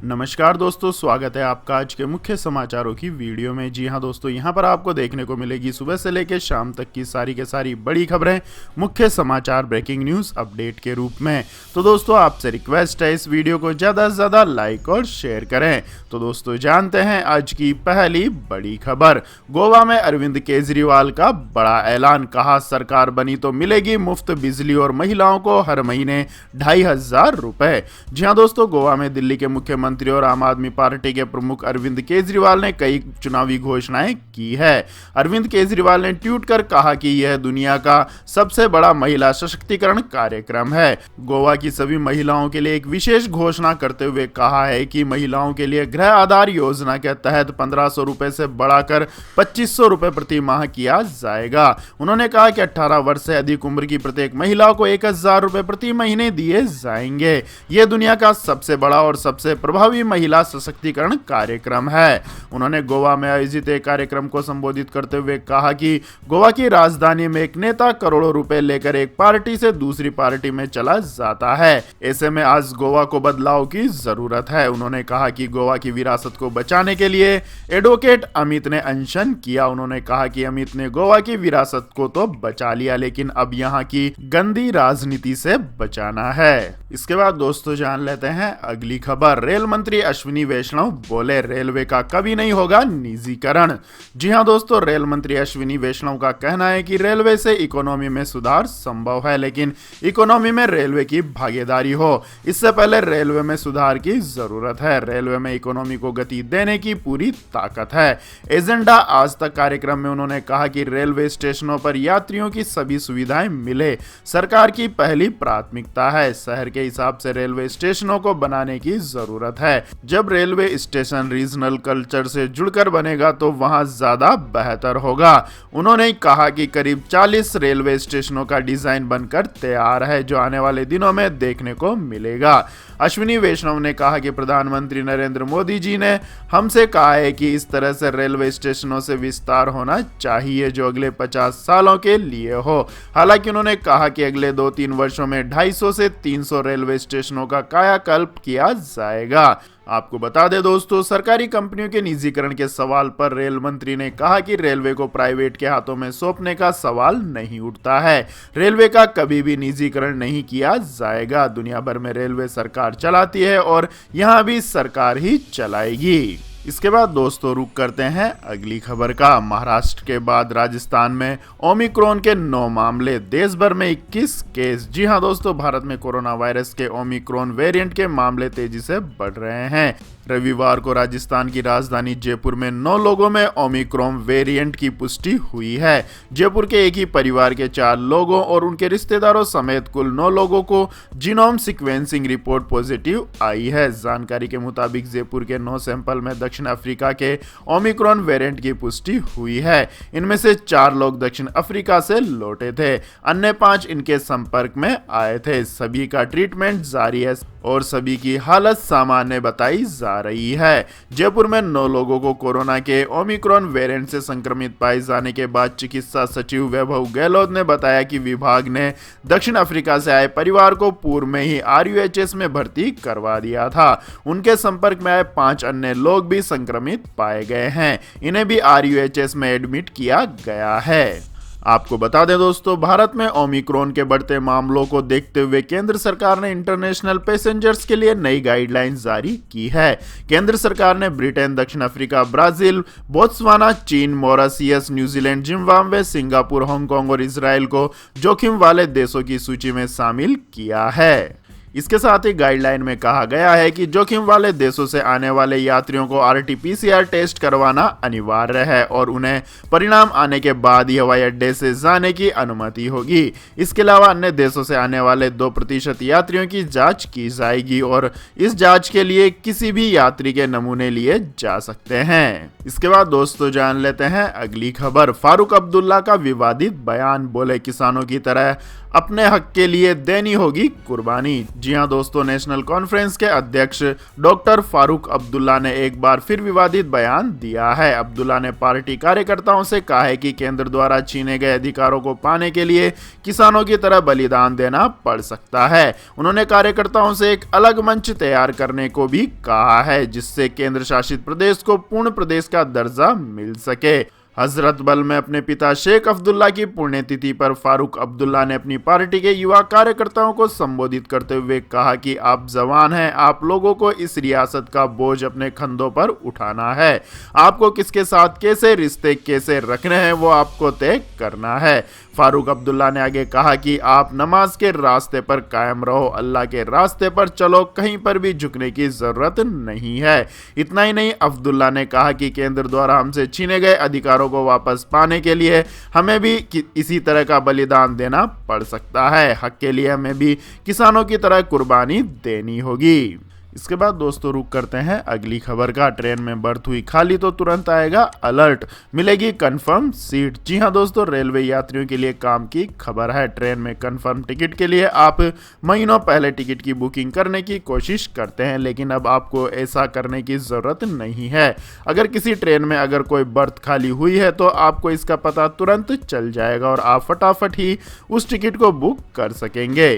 नमस्कार दोस्तों, स्वागत है आपका आज के मुख्य समाचारों की वीडियो में। जी हां दोस्तों, यहां पर आपको देखने को मिलेगी सुबह से लेकर शाम तक की सारी के सारी बड़ी खबरें, मुख्य समाचार, ब्रेकिंग न्यूज़ अपडेट के रूप में। तो दोस्तों आपसे रिक्वेस्ट है इस वीडियो को ज़्यादा से ज़्यादा लाइक और शेयर करें। तो दोस्तों जानते हैं आज की पहली बड़ी खबर। गोवा में अरविंद केजरीवाल का बड़ा ऐलान, कहा सरकार बनी तो मिलेगी मुफ्त बिजली और महिलाओं को हर महीने 2500 रुपए। जी हाँ दोस्तों, गोवा में दिल्ली के मुख्यमंत्री और आम आदमी पार्टी के प्रमुख अरविंद केजरीवाल ने कई चुनावी घोषणाएं की है। अरविंद केजरीवाल ने ट्वीट कर कहा कि यह दुनिया का सबसे बड़ा महिला सशक्तिकरण कार्यक्रम है। गोवा की सभी महिलाओं के लिए एक विशेष घोषणा करते हुए कहा है कि महिलाओं के लिए गृह आधार योजना के तहत 1500 रुपए से बढ़ाकर 2500 रुपए प्रति माह किया जाएगा। उन्होंने कहा कि 18 वर्ष से अधिक उम्र की प्रत्येक महिला को 1000 रुपए प्रति महीने दिए जाएंगे। यह दुनिया का सबसे बड़ा और सबसे प्रभावी महिला सशक्तिकरण कार्यक्रम है। उन्होंने गोवा में आयोजित एक कार्यक्रम को संबोधित करते हुए कहा कि गोवा की राजधानी में एक नेता करोड़ों रुपए लेकर एक पार्टी से दूसरी पार्टी में चला जाता है। ऐसे में आज गोवा को बदलाव की जरूरत है। उन्होंने कहा कि गोवा की विरासत को बचाने के लिए एडवोकेट अमित ने अनशन किया। उन्होंने कहा कि अमित ने गोवा की विरासत को तो बचा लिया, लेकिन अब यहाँ की गंदी राजनीति से बचाना है। इसके बाद दोस्तों जान लेते हैं अगली खबर। रेल मंत्री अश्विनी वैष्णव बोले रेलवे का कभी नहीं होगा निजीकरण। जी हां दोस्तों, रेल मंत्री अश्विनी वैष्णव का कहना है कि रेलवे से इकोनॉमी में सुधार संभव है, लेकिन इकोनॉमी में रेलवे की भागीदारी हो। इससे पहले रेलवे में सुधार की जरूरत है। रेलवे में इकोनॉमी को गति देने की पूरी ताकत है। एजेंडा आज तक कार्यक्रम में उन्होंने कहा कि रेलवे स्टेशनों पर यात्रियों की सभी सुविधाएं मिले सरकार की पहली प्राथमिकता है। शहर के हिसाब से रेलवे स्टेशनों को बनाने की जरूरत है। जब रेलवे स्टेशन रीजनल कल्चर से जुड़कर बनेगा तो वहां ज्यादा बेहतर होगा। उन्होंने कहा कि करीब 40 रेलवे स्टेशनों का डिजाइन बनकर तैयार है, जो आने वाले दिनों में देखने को मिलेगा। अश्विनी वैष्णव ने कहा कि प्रधानमंत्री नरेंद्र मोदी जी ने हमसे कहा है कि इस तरह से रेलवे स्टेशनों से विस्तार होना चाहिए जो अगले 50 सालों के लिए हो। हालांकि उन्होंने कहा कि अगले 2-3 वर्षों में 250 से 300 रेलवे स्टेशनों का कायाकल्प किया जाएगा। आपको बता दें दोस्तों, सरकारी कंपनियों के निजीकरण के सवाल पर रेल मंत्री ने कहा कि रेलवे को प्राइवेट के हाथों में सौंपने का सवाल नहीं उठता है। रेलवे का कभी भी निजीकरण नहीं किया जाएगा। दुनिया भर में रेलवे सरकार चलाती है और यहां भी सरकार ही चलाएगी। इसके बाद दोस्तों रुक करते हैं अगली खबर का। महाराष्ट्र के बाद राजस्थान में ओमिक्रॉन के 9 मामले, देश भर में 21 केस। जी हां दोस्तों, भारत में कोरोना वायरस के ओमिक्रॉन वेरिएंट के मामले तेजी से बढ़ रहे हैं। रविवार को राजस्थान की राजधानी जयपुर में 9 लोगों में ओमिक्रॉन वेरिएंट की पुष्टि हुई है। जयपुर के एक ही परिवार के 4 लोगों और उनके रिश्तेदारों समेत कुल 9 लोगों को जीनोम सीक्वेंसिंग रिपोर्ट पॉजिटिव आई है। जानकारी के मुताबिक जयपुर के 9 सैंपल में दक्षिण अफ्रीका के ओमिक्रॉन वेरिएंट की पुष्टि हुई है। इनमें से 4 लोग दक्षिण अफ्रीका से लौटे थे, अन्य 5 इनके संपर्क में आए थे। सभी का ट्रीटमेंट जारी है और सभी की हालत सामान्य बताई जा रही है। जयपुर में 9 लोगों को कोरोना के ओमिक्रॉन वेरिएंट से संक्रमित पाए जाने के बाद चिकित्सा सचिव वैभव गहलोत ने बताया कि विभाग ने दक्षिण अफ्रीका से आए परिवार को पूर्व में ही RUHS में भर्ती करवा दिया था। उनके संपर्क में आए 5 अन्य लोग भी संक्रमित पाए गए हैं। इन्हें भी RUHS में एडमिट किया गया है। आपको बता दें दोस्तों, भारत में ओमिक्रॉन के बढ़ते मामलों को देखते हुए केंद्र सरकार ने इंटरनेशनल पैसेंजर्स के लिए नई गाइडलाइंस जारी की है। केंद्र सरकार ने ब्रिटेन, दक्षिण अफ्रीका, ब्राजील, बोत्सवाना, चीन, Mauritius, New Zealand, Zimbabwe, Singapore, Hong Kong और इजराइल को जोखिम वाले देशों की सूची में शामिल किया है। इसके साथ ही गाइडलाइन में कहा गया है कि जोखिम वाले देशों से आने वाले यात्रियों को RT-PCR टेस्ट करवाना अनिवार्य है और उन्हें परिणाम आने के बाद ही हवाई अड्डे से जाने की अनुमति होगी। इसके अलावा अन्य देशों से आने वाले 2% यात्रियों की जांच की जाएगी और इस जांच के लिए किसी भी यात्री के नमूने लिए जा सकते हैं। इसके बाद दोस्तों जान लेते हैं अगली खबर। फारूक अब्दुल्ला का विवादित बयान, बोले किसानों की तरह अपने हक के लिए देनी होगी कुर्बानी। जी हां दोस्तों, नेशनल कॉन्फ्रेंस के अध्यक्ष डॉक्टर फारूक अब्दुल्ला ने एक बार फिर विवादित बयान दिया है। अब्दुल्ला ने पार्टी कार्यकर्ताओं से कहा है कि केंद्र द्वारा छीने गए अधिकारों को पाने के लिए किसानों की तरह बलिदान देना पड़ सकता है। उन्होंने कार्यकर्ताओं से एक अलग मंच तैयार करने को भी कहा है, जिससे केंद्र शासित प्रदेश को पूर्ण प्रदेश का दर्जा मिल सके। हजरत बल में अपने पिता शेख अब्दुल्ला की पुण्यतिथि पर फारूक अब्दुल्ला ने अपनी पार्टी के युवा कार्यकर्ताओं को संबोधित करते हुए कहा कि आप जवान हैं, आप लोगों को इस रियासत का बोझ अपने कंधों पर उठाना है। आपको किसके साथ कैसे रिश्ते कैसे रखने हैं वो आपको तय करना है। फारूक अब्दुल्ला ने आगे कहा कि आप नमाज के रास्ते पर कायम रहो, अल्लाह के रास्ते पर चलो, कहीं पर भी झुकने की जरूरत नहीं है। इतना ही नहीं, अब्दुल्ला ने कहा कि केंद्र द्वारा हमसे छीने गए अधिकारों को वापस पाने के लिए हमें भी इसी तरह का बलिदान देना पड़ सकता है। हक के लिए हमें भी किसानों की तरह कुर्बानी देनी होगी। इसके बाद दोस्तों रुक करते हैं अगली खबर का। ट्रेन में बर्थ हुई खाली तो तुरंत आएगा अलर्ट, मिलेगी कंफर्म सीट। जी हां दोस्तों, रेलवे यात्रियों के लिए काम की खबर है। ट्रेन में कंफर्म टिकट के लिए आप महीनों पहले टिकट की बुकिंग करने की कोशिश करते हैं, लेकिन अब आपको ऐसा करने की ज़रूरत नहीं है। अगर किसी ट्रेन में अगर कोई बर्थ खाली हुई है तो आपको इसका पता तुरंत चल जाएगा और आप फटाफट ही उस टिकट को बुक कर सकेंगे।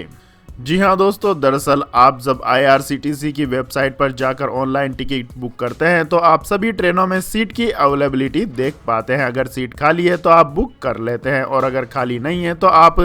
जी हां दोस्तों, दरअसल आप जब IRCTC की वेबसाइट पर जाकर ऑनलाइन टिकट बुक करते हैं तो आप सभी ट्रेनों में सीट की अवेलेबिलिटी देख पाते हैं। अगर सीट खाली है तो आप बुक कर लेते हैं और अगर खाली नहीं है तो आप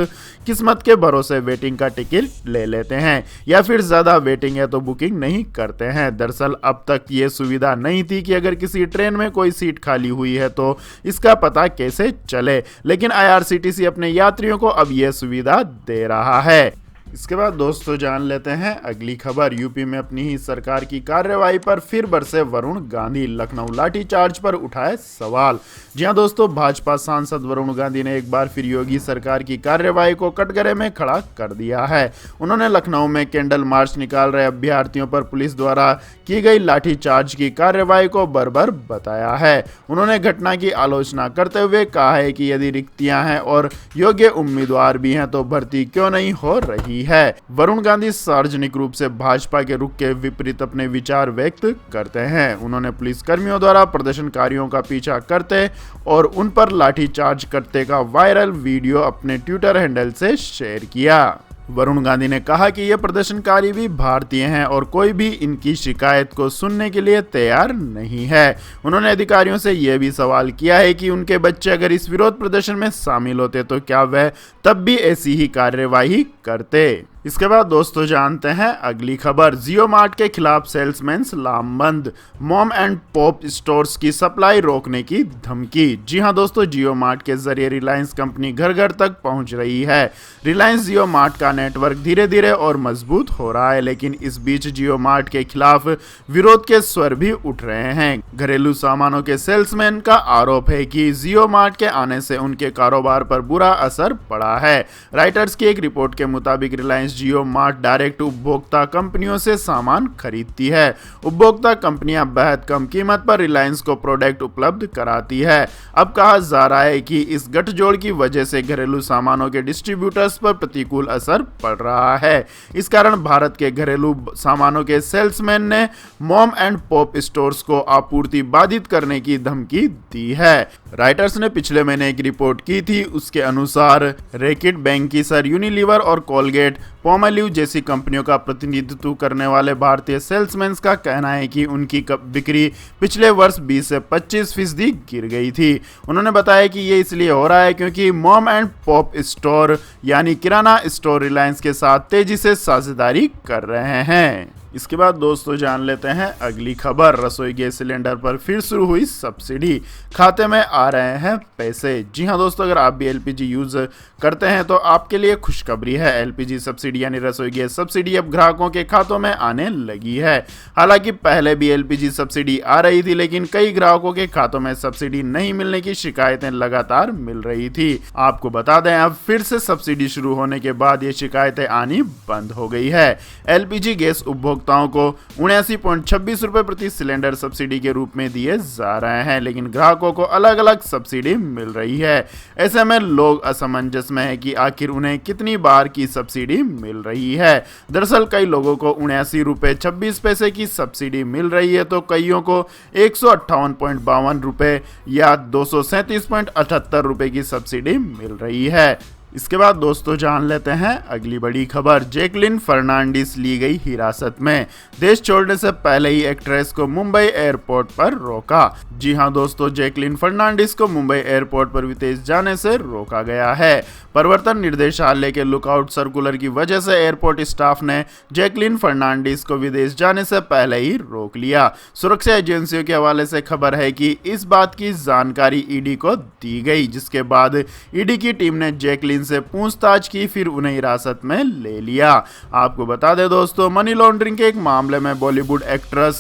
किस्मत के भरोसे वेटिंग का टिकट ले लेते हैं, या फिर ज़्यादा वेटिंग है तो बुकिंग नहीं करते हैं। दरअसल अब तक ये सुविधा नहीं थी कि अगर किसी ट्रेन में कोई सीट खाली हुई है तो इसका पता कैसे चले, लेकिन IRCTC अपने यात्रियों को अब यह सुविधा दे रहा है। इसके बाद दोस्तों जान लेते हैं अगली खबर। यूपी में अपनी ही सरकार की कार्यवाही पर फिर बरसे वरुण गांधी, लखनऊ लाठीचार्ज पर उठाए सवाल। जी हां दोस्तों, भाजपा सांसद वरुण गांधी ने एक बार फिर योगी सरकार की कार्यवाही को कटघरे में खड़ा कर दिया है। उन्होंने लखनऊ में कैंडल मार्च निकाल रहे अभ्यर्थियों पर पुलिस द्वारा की गई लाठीचार्ज की कार्यवाही को बर्बर बताया है। उन्होंने घटना की आलोचना करते हुए कहा है कि यदि रिक्तियां हैं और योग्य उम्मीदवार भी हैं तो भर्ती क्यों नहीं हो रही है। वरुण गांधी सार्वजनिक रूप से भाजपा के रुख के विपरीत अपने विचार व्यक्त करते हैं। उन्होंने पुलिस कर्मियों द्वारा प्रदर्शनकारियों का पीछा करते और उन पर लाठीचार्ज करते का वायरल वीडियो अपने ट्विटर हैंडल से शेयर किया। वरुण गांधी ने कहा कि ये प्रदर्शनकारी भी भारतीय हैं और कोई भी इनकी शिकायत को सुनने के लिए तैयार नहीं है। उन्होंने अधिकारियों से यह भी सवाल किया है कि उनके बच्चे अगर इस विरोध प्रदर्शन में शामिल होते तो क्या वह तब भी ऐसी ही कार्यवाही करते। इसके बाद दोस्तों जानते हैं अगली खबर। जियो मार्ट के खिलाफ सेल्समैन्स लामबंद, मॉम एंड पॉप स्टोर्स की सप्लाई रोकने की धमकी। जी हां दोस्तों, जियो मार्ट के जरिए रिलायंस कंपनी घर घर तक पहुंच रही है। रिलायंस जियो मार्ट का नेटवर्क धीरे धीरे और मजबूत हो रहा है, लेकिन इस बीच जियो मार्ट के खिलाफ विरोध के स्वर भी उठ रहे हैं। घरेलू सामानों के सेल्समैन का आरोप है कि जियो मार्ट के आने से उनके कारोबार पर बुरा असर पड़ा है। राइटर्स की एक रिपोर्ट के मुताबिक रिलायंस जियो मार्ट डायरेक्ट उपभोक्ता कंपनियों से सामान खरीदती है। उपभोक्ता कंपनियां बेहद कम कीमत पर रिलायंस को प्रोडक्ट उपलब्ध कराती है। अब कहा जा रहा है कि इस गठजोड़ की वजह से घरेलू सामानों के डिस्ट्रीब्यूटर्स पर प्रतिकूल असर पड़ रहा है। इस कारण भारत के घरेलू सामानों के सेल्समैन ने मॉम एंड पॉप स्टोर्स को आपूर्ति बाधित करने की धमकी दी है। राइटर्स ने पिछले महीने एक रिपोर्ट की थी, उसके अनुसार रैकेट, बैंकिसर, यूनिलीवर और कोलगेट, पोमेलिव जैसी कंपनियों का प्रतिनिधित्व करने वाले भारतीय सेल्समैन का कहना है कि उनकी बिक्री पिछले वर्ष 20 से 25% गिर गई थी। उन्होंने बताया कि ये इसलिए हो रहा है क्योंकि मॉम एंड पॉप स्टोर यानी किराना स्टोर रिलायंस के साथ तेजी से साझेदारी कर रहे हैं। इसके बाद दोस्तों जान लेते हैं अगली खबर। रसोई गैस सिलेंडर पर फिर शुरू हुई सब्सिडी, खाते में आ रहे हैं पैसे। जी हां दोस्तों, अगर आप भी LPG यूज करते हैं तो आपके लिए खुशखबरी है। LPG सब्सिडी यानी रसोई गैस सब्सिडी अब ग्राहकों के खातों में आने लगी है। हालांकि पहले भी LPG सब्सिडी आ रही थी, लेकिन कई ग्राहकों के खातों में सब्सिडी नहीं मिलने की शिकायतें लगातार मिल रही थी। आपको बता दें, अब फिर से सब्सिडी शुरू होने के बाद ये शिकायतें आनी बंद हो गई है। LPG गैस उपभोक्ता उपभोक्ताओं को 79.26 रुपये प्रति सिलेंडर सब्सिडी के रूप में दिए जा रहे हैं, लेकिन ग्राहकों को अलग अलग सब्सिडी मिल रही है। ऐसे में लोग असमंजस में है कि आखिर उन्हें कितनी बार की सब्सिडी मिल रही है। दरअसल कई लोगों को 79.26 की सब्सिडी मिल रही है, तो कईयों को 158.52 रुपये या 237.78 रुपये की सब्सिडी मिल रही है। इसके बाद दोस्तों जान लेते हैं अगली बड़ी खबर। जैकलिन फर्नांडिस ली गई हिरासत में। देश छोड़ने से पहले ही एक्ट्रेस को मुंबई एयरपोर्ट पर रोका। जी हां दोस्तों, जैकलिन फर्नांडिस को मुंबई एयरपोर्ट पर विदेश जाने से रोका गया है। प्रवर्तन निर्देशालय के लुकआउट सर्कुलर की वजह से एयरपोर्ट स्टाफ ने जैकलिन फर्नांडिस को विदेश जाने से पहले ही रोक लिया। सुरक्षा एजेंसियों के हवाले से खबर है कि इस बात की जानकारी ईडी को दी गई, जिसके बाद ईडी की टीम ने जैकलिन से पूछताछ की, फिर उन्हें हिरासत में ले लिया। आपको बता दें दोस्तों, मनी लॉन्ड्रिंग के एक मामले में बॉलीवुड एक्ट्रेस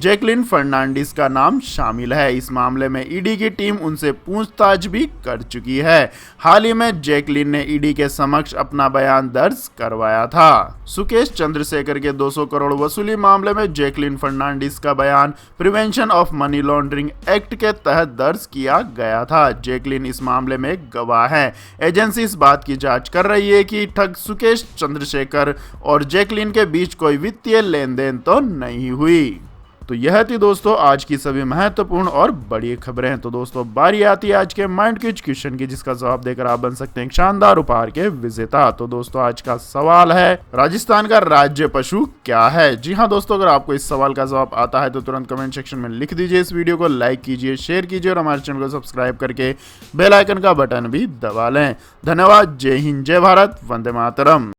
जैकलिन फर्नांडिस का नाम शामिल है। इस मामले में ईडी की टीम उनसे पूछताछ भी कर चुकी है। हाल ही में जैकलिन ने ईडी के समक्ष अपना बयान दर्ज करवाया था। सुकेश चंद्रशेखर के 200 करोड़ वसूली मामले में जैकलिन फर्नांडिस का बयान prevention of money laundering act के तहत दर्ज किया गया था। जैकलिन इस मामले में गवाह है। एजेंसी इस बात की जांच कर रही है कि ठग सुकेश चंद्रशेखर और जैकलिन के बीच कोई वित्तीय लेन देन तो नहीं हुई। तो यह थी दोस्तों आज की सभी महत्वपूर्ण और बड़ी खबरें। तो दोस्तों बारी आती है आज के माइंड क्विज क्वेश्चन की, जिसका जवाब देकर आप बन सकते हैं एक शानदार उपहार के विजेता। तो दोस्तों आज का सवाल है, राजस्थान का राज्य पशु क्या है? जी हाँ दोस्तों, अगर आपको इस सवाल का जवाब आता है तो तुरंत कमेंट सेक्शन में लिख दीजिए। इस वीडियो को लाइक कीजिए, शेयर कीजिए और हमारे चैनल को सब्सक्राइब करके बेल आइकन का बटन भी दबा लें। धन्यवाद। जय हिंद, जय भारत, वंदे मातरम।